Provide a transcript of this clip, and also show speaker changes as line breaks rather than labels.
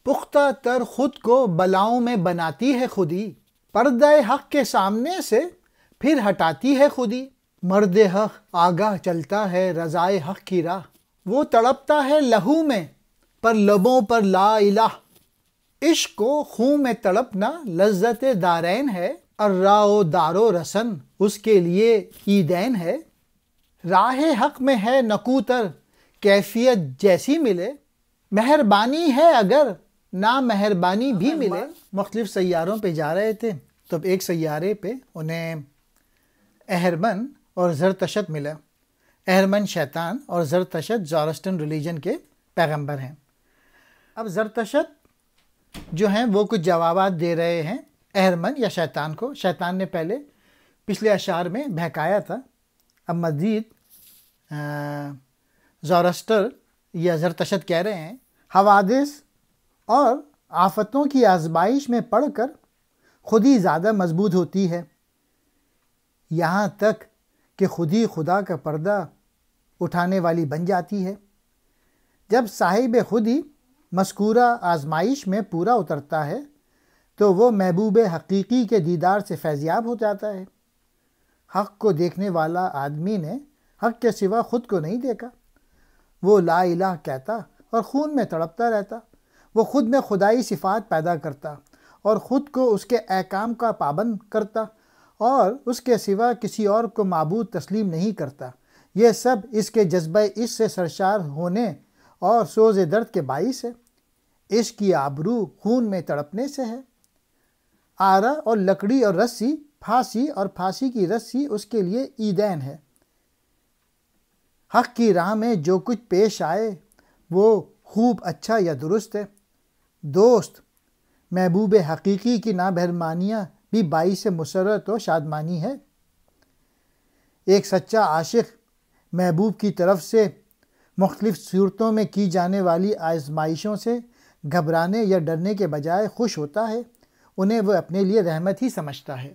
پختہ تر خود کو بلاؤں میں بناتی ہے خودی، پردہ حق کے سامنے سے پھر ہٹاتی ہے خودی۔ مرد حق آگاہ چلتا ہے رضائے حق کی راہ، وہ تڑپتا ہے لہو میں پر لبوں پر لا الہ۔ عشق کو خون میں تڑپنا لذت دارین ہے، الراء و دار و رسن اس کے لیے عیدین ہے۔ راہ حق میں ہے نکوتر کیفیت جیسی ملے، مہربانی ہے اگر نا مہربانی بھی ملے۔ مختلف سیاروں پہ جا رہے تھے تو ایک سیارے پہ انہیں اہرمن اور زرتشت ملا۔ اہرمن شیطان اور زرتشت زورسٹن ریلیجن کے پیغمبر ہیں۔ اب زرتشت جو ہیں وہ کچھ جوابات دے رہے ہیں اہرمن یا شیطان کو۔ شیطان نے پہلے پچھلے اشعار میں بہکایا تھا، اب مزید زورسٹر یا زرتشت کہہ رہے ہیں حوادث اور آفتوں کی آزمائش میں پڑھ کر خود ہی زیادہ مضبوط ہوتی ہے، یہاں تک کہ خود ہی خدا کا پردہ اٹھانے والی بن جاتی ہے۔ جب صاحب خود ہی مذکورہ آزمائش میں پورا اترتا ہے تو وہ محبوب حقیقی کے دیدار سے فیضیاب ہو جاتا ہے۔ حق کو دیکھنے والا آدمی نے حق کے سوا خود کو نہیں دیکھا، وہ لا الہ کہتا اور خون میں تڑپتا رہتا۔ وہ خود میں خدائی صفات پیدا کرتا اور خود کو اس کے احکام کا پابند کرتا اور اس کے سوا کسی اور کو معبود تسلیم نہیں کرتا۔ یہ سب اس کے جذبہ عشق سے سرشار ہونے اور سوز درد کے باعث ہے۔ عشق کی آبرو خون میں تڑپنے سے ہے۔ آرا اور لکڑی اور رسی، پھانسی اور پھانسی کی رسی اس کے لیے عیدین ہے۔ حق کی راہ میں جو کچھ پیش آئے وہ خوب اچھا یا درست ہے۔ دوست، محبوب حقیقی کی نامہربانیاں بھی باعث مسرت و شادمانی ہے۔ ایک سچا عاشق محبوب کی طرف سے مختلف صورتوں میں کی جانے والی آزمائشوں سے گھبرانے یا ڈرنے کے بجائے خوش ہوتا ہے، انہیں وہ اپنے لیے رحمت ہی سمجھتا ہے۔